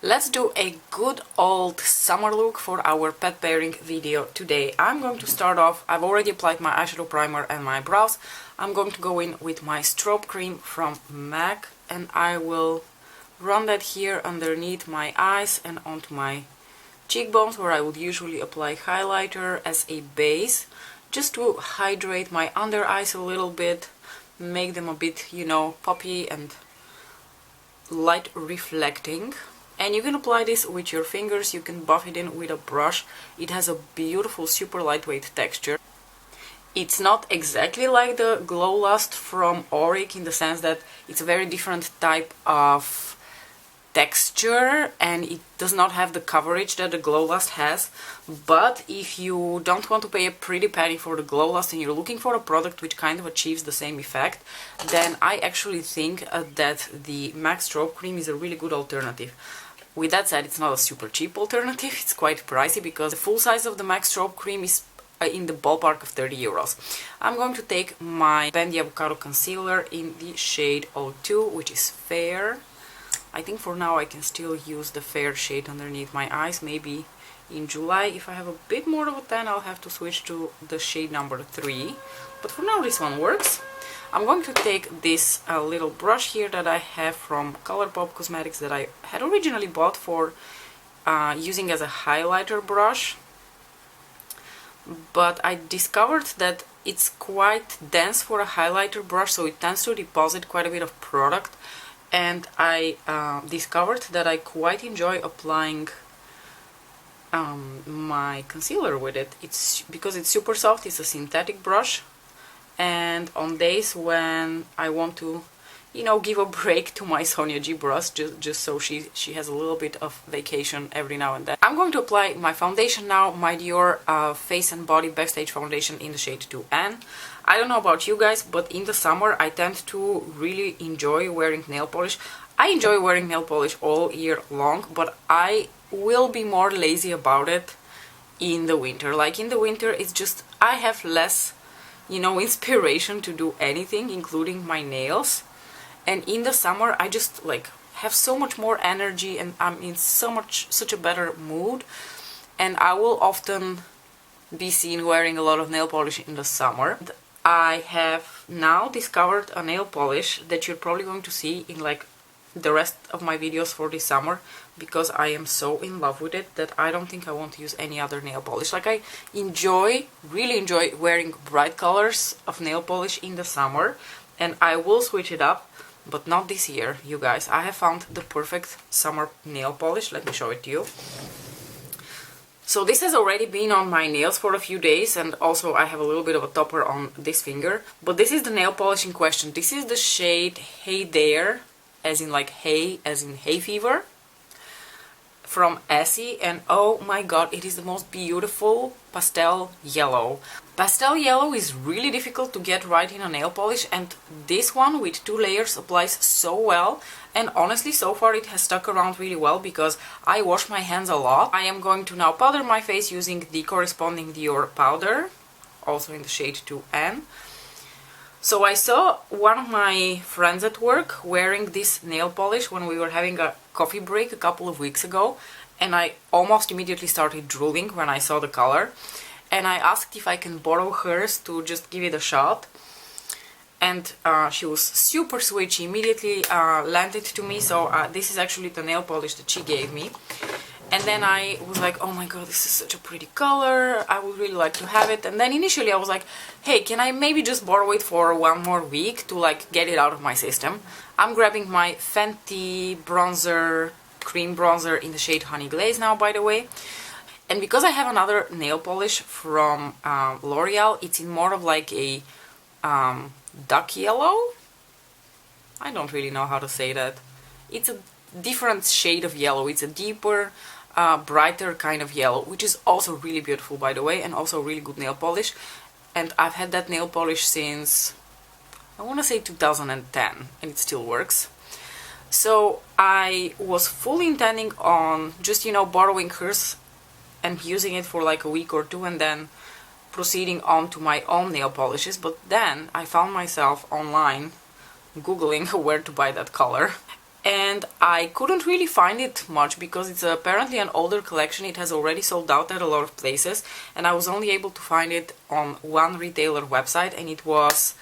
Let's do a good old summer look for our pet pairing video today. I'm going to start off, I've already applied my eyeshadow primer and my brows. I'm going to go in with my Strobe Cream from MAC and I will run that here underneath my eyes and onto my cheekbones, where I would usually apply highlighter as a base, just to hydrate my under eyes a little bit, make them a bit, you know, poppy and light reflecting. And you can apply this with your fingers, you can buff it in with a brush. It has a beautiful, super lightweight texture. It's not exactly like the Glow Lust from Orchid in the sense that it's a very different type of texture and it does not have the coverage that the Glow Lust has. But if you don't want to pay a pretty penny for the Glow Lust and you're looking for a product which kind of achieves the same effect, then I actually think that the MAC Strobe Cream is a really good alternative. With that said, it's not a super cheap alternative, it's quite pricey because the full size of the MAC Strobe Cream is in the ballpark of 30 euros. I'm going to take my Bendy Avocado Concealer in the shade 02, which is fair. I think for now I can still use the fair shade underneath my eyes. Maybe in July, if I have a bit more of a tan, I'll have to switch to the shade number 3. But for now this one works. I'm going to take this little brush here that I have from Colourpop Cosmetics that I had originally bought for using as a highlighter brush. But I discovered that it's quite dense for a highlighter brush, so it tends to deposit quite a bit of product. And I discovered that I quite enjoy applying my concealer with it. It's because it's super soft, it's a synthetic brush. And on days when I want to, you know, give a break to my Sonia G brush, just so she has a little bit of vacation every now and then. I'm going to apply my foundation now, my Dior Face and Body Backstage foundation in the shade 2N. I don't know about you guys, but in the summer I tend to really enjoy wearing nail polish. I enjoy wearing nail polish all year long, but I will be more lazy about it in the winter. Like in the winter, it's just, I have less, you know, inspiration to do anything, including my nails. And in the summer, I just like have so much more energy and I'm in such a better mood. And I will often be seen wearing a lot of nail polish in the summer. I have now discovered a nail polish that you're probably going to see in like the rest of my videos for this summer, because I am so in love with it that I don't think I want to use any other nail polish. Like I really enjoy wearing bright colors of nail polish in the summer, and I will switch it up, but not this year, you guys. I have found the perfect summer nail polish. Let me show it to you. So this has already been on my nails for a few days, and also I have a little bit of a topper on this finger. But this is the nail polish in question. This is the shade Hey There, as in like hay, as in hay fever, from Essie, and oh my god, it is the most beautiful pastel yellow. Pastel yellow is really difficult to get right in a nail polish, and this one with 2 layers applies so well. And honestly, so far it has stuck around really well because I wash my hands a lot. I am going to now powder my face using the corresponding Dior Powder, also in the shade 2N. So I saw one of my friends at work wearing this nail polish when we were having a coffee break a couple of weeks ago, and I almost immediately started drooling when I saw the color. And I asked if I can borrow hers to just give it a shot. And she was super sweet. She immediately lent it to me, so this is actually the nail polish that she gave me. And then I was like, oh my god, this is such a pretty color, I would really like to have it. And then initially I was like, hey, can I maybe just borrow it for 1 more week to like get it out of my system? I'm grabbing my Fenty bronzer, cream bronzer in the shade Honey Glaze now, by the way. And because I have another nail polish from L'Oreal, it's in more of like a duck yellow? I don't really know how to say that. It's a different shade of yellow. It's a deeper, brighter kind of yellow, which is also really beautiful, by the way, and also really good nail polish. And I've had that nail polish since, I want to say 2010, and it still works. So I was fully intending on just, you know, borrowing hers and using it for like a week or 2 and then proceeding on to my own nail polishes. But then I found myself online googling where to buy that color, and I couldn't really find it much because it's apparently an older collection. It has already sold out at a lot of places, and I was only able to find it on one retailer website, and it was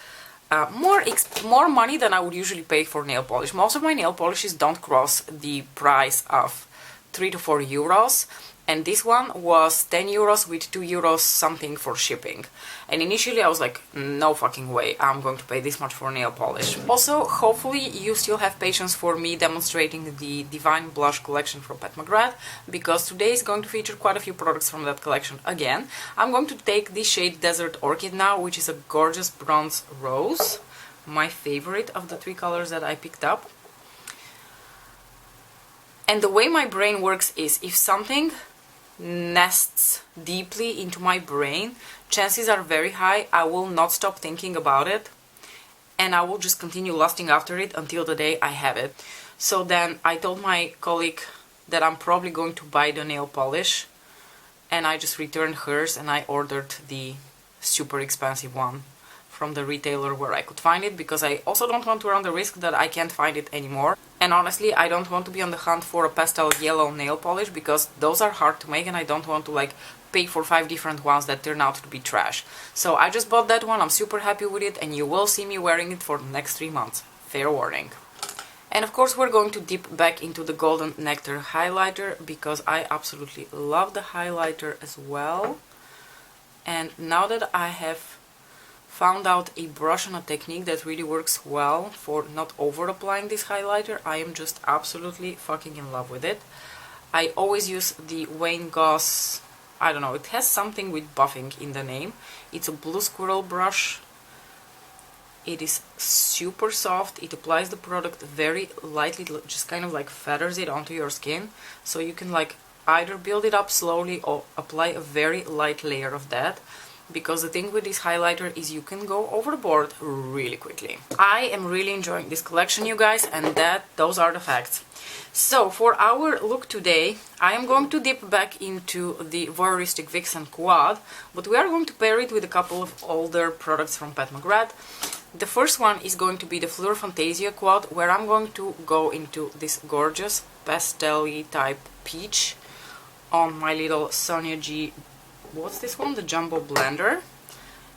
more money than I would usually pay for nail polish. Most of my nail polishes don't cross the price of 3 to 4 euros, and this one was 10 euros with 2 euros something for shipping. And initially I was like, no fucking way, I'm going to pay this much for nail polish. Also, hopefully you still have patience for me demonstrating the Divine Blush collection from Pat McGrath, because today is going to feature quite a few products from that collection again. I'm going to take the shade Desert Orchid now, which is a gorgeous bronze rose, my favorite of the 3 colors that I picked up. And the way my brain works is, if something nests deeply into my brain, chances are very high I will not stop thinking about it, and I will just continue lusting after it until the day I have it. So then I told my colleague that I'm probably going to buy the nail polish, and I just returned hers and I ordered the super expensive one from the retailer where I could find it, because I also don't want to run the risk that I can't find it anymore. And honestly, I don't want to be on the hunt for a pastel yellow nail polish, because those are hard to make and I don't want to like pay for 5 different ones that turn out to be trash. So I just bought that one, I'm super happy with it, and you will see me wearing it for the next 3 months. Fair warning. And of course we're going to dip back into the Golden Nectar highlighter, because I absolutely love the highlighter as well. And now that I have found out a brush and a technique that really works well for not over applying this highlighter, I am just absolutely fucking in love with it. I always use the Wayne Goss, I don't know, it has something with buffing in the name. It's a blue squirrel brush. It is super soft, it applies the product very lightly, just kind of like feathers it onto your skin, so you can like either build it up slowly or apply a very light layer of that. Because the thing with this highlighter is you can go overboard really quickly. I am really enjoying this collection, you guys, and those are the facts. So for our look today, I am going to dip back into the Voyeuristic Vixen Quad, but we are going to pair it with a couple of older products from Pat McGrath. The first one is going to be the Fleur Fantasia Quad, where I'm going to go into this gorgeous pastel-y type peach on my little Sonia G, what's this one? The Jumbo Blender.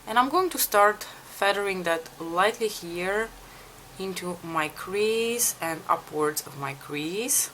And I'm going to start feathering that lightly here into my crease and upwards of my crease.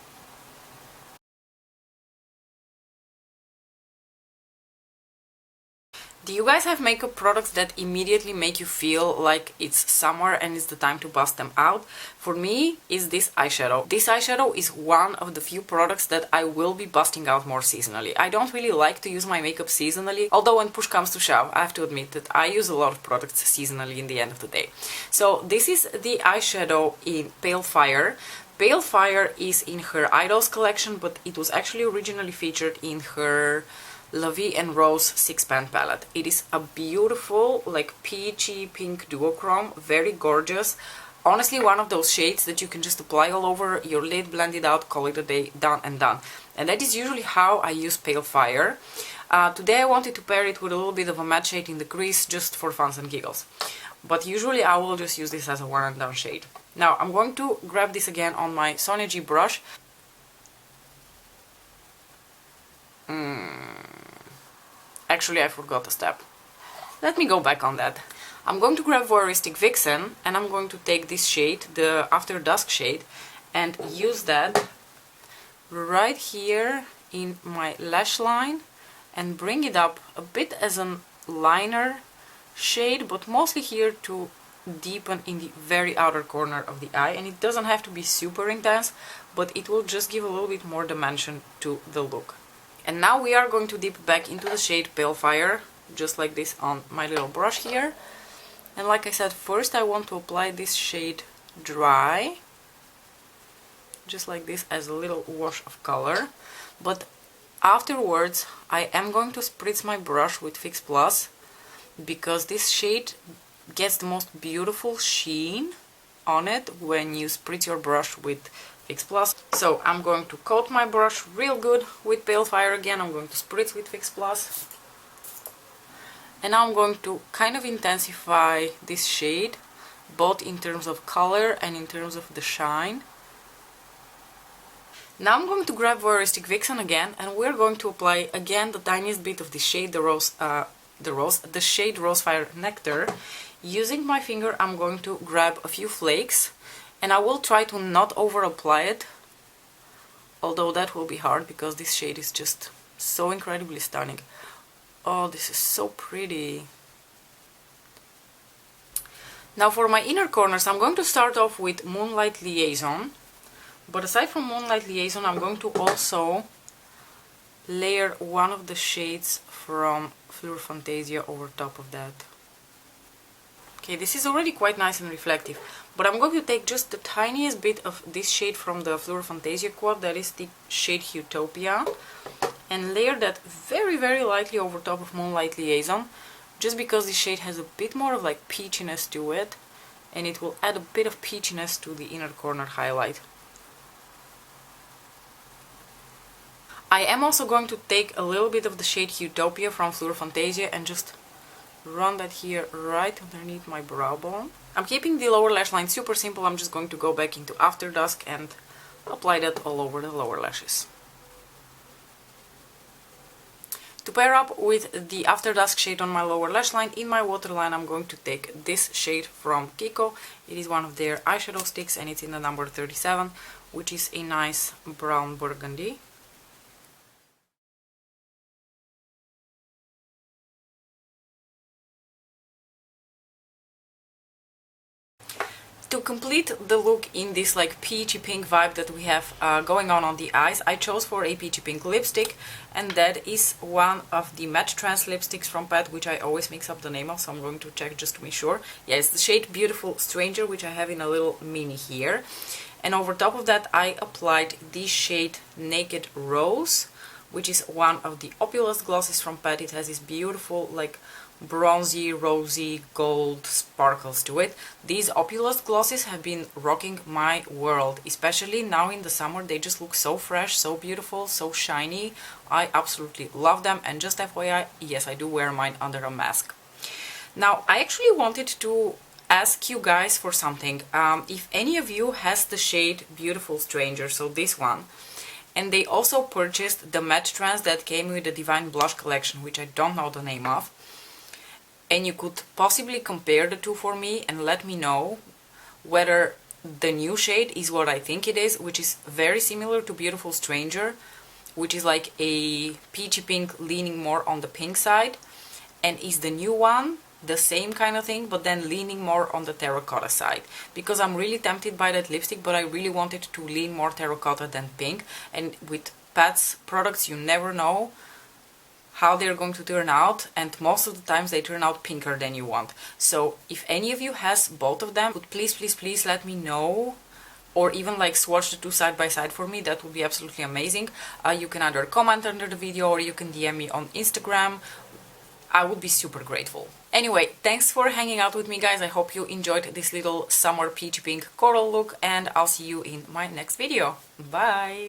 Do you guys have makeup products that immediately make you feel like it's summer and it's the time to bust them out? For me, it's this eyeshadow. This eyeshadow is one of the few products that I will be busting out more seasonally. I don't really like to use my makeup seasonally, although when push comes to shove, I have to admit that I use a lot of products seasonally in the end of the day. So this is the eyeshadow in Pale Fire. Pale Fire is in her Idols collection, but it was actually originally featured in her La Vie en Rose 6-pan palette. It is a beautiful, like peachy pink duochrome, very gorgeous. Honestly, one of those shades that you can just apply all over your lid, blend it out, call it a day, done and done. And that is usually how I use Pale Fire. Today I wanted to pair it with a little bit of a matte shade in the crease, just for funs and giggles. But usually I will just use this as a one and done shade. Now I'm going to grab this again on my Sonia G brush. Actually, I forgot a step. Let me go back on that. I'm going to grab Voyeuristic Vixen, and I'm going to take this shade, the After Dusk shade, and use that right here in my lash line and bring it up a bit as a liner shade, but mostly here to deepen in the very outer corner of the eye. And it doesn't have to be super intense, but it will just give a little bit more dimension to the look. And now we are going to dip back into the shade Pale Fire, just like this on my little brush here. And like I said, first I want to apply this shade dry, just like this, as a little wash of color. But afterwards I am going to spritz my brush with Fix Plus, because this shade gets the most beautiful sheen on it when you spritz your brush with Fix Plus. So I'm going to coat my brush real good with Pale Fire again. I'm going to spritz with Fix Plus. And now I'm going to kind of intensify this shade, both in terms of color and in terms of the shine. Now I'm going to grab Voyeuristic Vixen again, and we're going to apply again the tiniest bit of the shade, the shade Rosefire Nectar. Using my finger, I'm going to grab a few flakes, and I will try to not over apply it, although that will be hard because this shade is just so incredibly stunning. Oh, this is so pretty. Now for my inner corners, I'm going to start off with Moonlight Liaison. But aside from Moonlight Liaison, I'm going to also layer one of the shades from Fleur Fantasia over top of that. Okay, this is already quite nice and reflective, but I'm going to take just the tiniest bit of this shade from the Fleur Fantasia quad, that is the shade Utopia, and layer that very, very lightly over top of Moonlight Liaison, just because this shade has a bit more of like peachiness to it, and it will add a bit of peachiness to the inner corner highlight. I am also going to take a little bit of the shade Utopia from Fleur Fantasia and just run that here right underneath my brow bone. I'm keeping the lower lash line super simple. I'm just going to go back into After Dusk and apply that all over the lower lashes. To pair up with the After Dusk shade on my lower lash line, in my waterline I'm going to take this shade from Kiko. It is one of their eyeshadow sticks and it's in the number 37, which is a nice brown burgundy. To complete the look in this like peachy pink vibe that we have going on the eyes, I chose for a peachy pink lipstick, and that is one of the matte trance lipsticks from Pat, which I always mix up the name of, so I'm going to check just to be sure. Yeah, it's the shade Beautiful Stranger, which I have in a little mini here. And over top of that I applied the shade Naked Rose, which is one of the Opulous glosses from Pat. It has this beautiful like bronzy, rosy, gold sparkles to it. These Opulous glosses have been rocking my world, especially now in the summer. They just look so fresh, so beautiful, so shiny. I absolutely love them, and just FYI, yes, I do wear mine under a mask. Now, I actually wanted to ask you guys for something. If any of you has the shade Beautiful Stranger, so this one, and they also purchased the matte trance that came with the Divine Blush collection, which I don't know the name of, and you could possibly compare the two for me and let me know whether the new shade is what I think it is, which is very similar to Beautiful Stranger, which is like a peachy pink leaning more on the pink side, and is the new one the same kind of thing but then leaning more on the terracotta side, because I'm really tempted by that lipstick, but I really wanted to lean more terracotta than pink, and with Pat's products you never know how they're going to turn out, and most of the times they turn out pinker than you want. So if any of you has both of them, please let me know, or even like swatch the two side by side for me. That would be absolutely amazing. You can either comment under the video or you can DM me on Instagram. I would be super grateful. Anyway, thanks for hanging out with me, guys. I hope you enjoyed this little summer peachy pink coral look, and I'll see you in my next video. Bye!